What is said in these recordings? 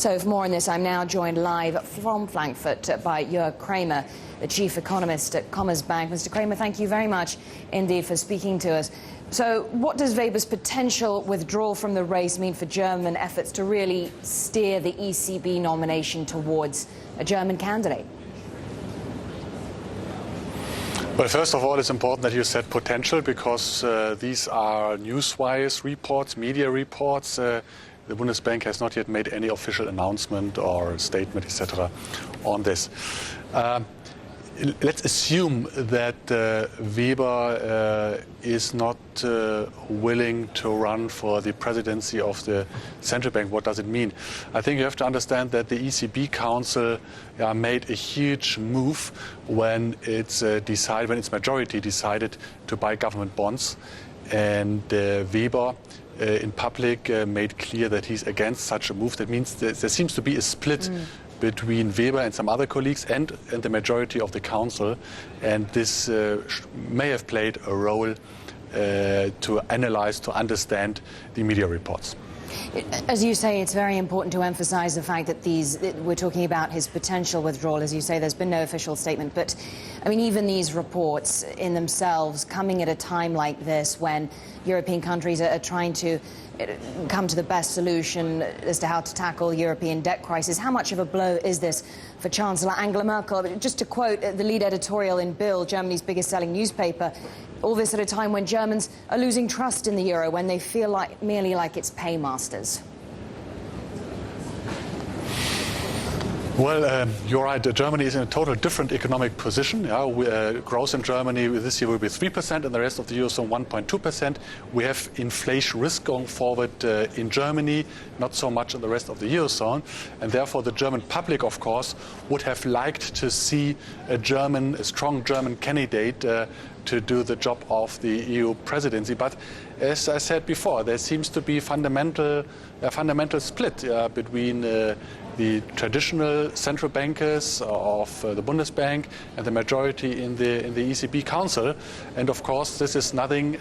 So for more on this, I'm now joined live from Frankfurt by Joerg Kraemer, the chief economist at Commerzbank. Mr. Kraemer, thank you very much indeed for speaking to us. So what does Weber's potential withdrawal from the race mean for German efforts to really steer the ECB nomination towards a German candidate? Well, first of all, it's important that you said potential, because these are newswires reports, media reports. The Bundesbank has not yet made any official announcement or statement, etc., on this. Let's assume that Weber is not willing to run for the presidency of the central bank. What does it mean? I think you have to understand that the ECB Council made a huge move when its majority decided to buy government bonds, and Weber in public made clear that he's against such a move. That means there seems to be a split between Weber and some other colleagues and the majority of the council, and this may have played a role to analyze, to understand the media reports. As you say, it's very important to emphasize the fact that we're talking about his potential withdrawal. As you say, there's been no official statement, but I mean, even these reports in themselves coming at a time like this when European countries are trying to come to the best solution as to how to tackle European debt crisis. How much of a blow is this for Chancellor Angela Merkel? Just to quote the lead editorial in Bild, Germany's biggest selling newspaper, all this at a time when Germans are losing trust in the euro, when they feel merely like it's paymasters. Well, you're right. Germany is in a total different economic position. Growth in Germany this year will be 3%, and the rest of the Eurozone 1.2%. We have inflation risk going forward in Germany, not so much in the rest of the Eurozone. And therefore, the German public, of course, would have liked to see a strong German candidate to do the job of the EU presidency. But as I said before, there seems to be a fundamental split between the traditional central bankers of the Bundesbank and the majority in the ECB Council. And of course, this is nothing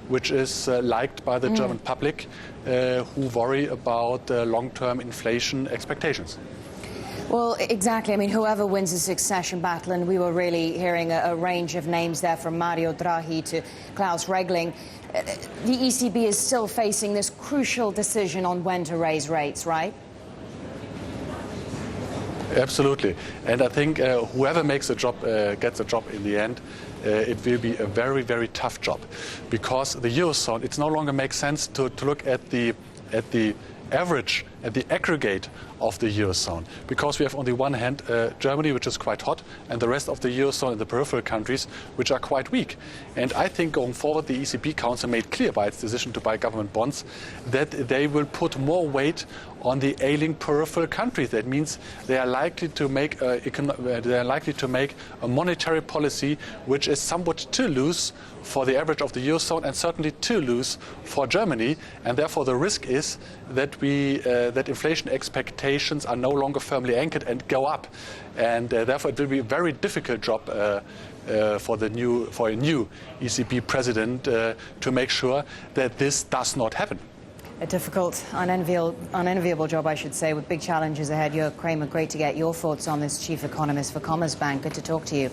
which is liked by the German public, who worry about long-term inflation expectations. Well, exactly. I mean, whoever wins the succession battle, and we were really hearing a range of names there from Mario Draghi to Klaus Regling, the ECB is still facing this crucial decision on when to raise rates, right? Absolutely. And I think whoever makes the job gets the job in the end. It will be a very, very tough job, because the Eurozone, it no longer makes sense to look at the average, at the aggregate of the Eurozone, because we have on the one hand Germany, which is quite hot, and the rest of the Eurozone and the peripheral countries, which are quite weak. And I think going forward, the ECB Council made clear by its decision to buy government bonds that they will put more weight on the ailing peripheral countries. That means they are likely to make a monetary policy which is somewhat too loose for the average of the Eurozone, and certainly too loose for Germany. And therefore, the risk is that that inflation expectations are no longer firmly anchored and go up. And therefore, it will be a very difficult job for a new ECB president to make sure that this does not happen. A difficult, unenviable job, I should say, with big challenges ahead. Joerg Kraemer, great to get your thoughts on this, chief economist for Commerzbank. Good to talk to you.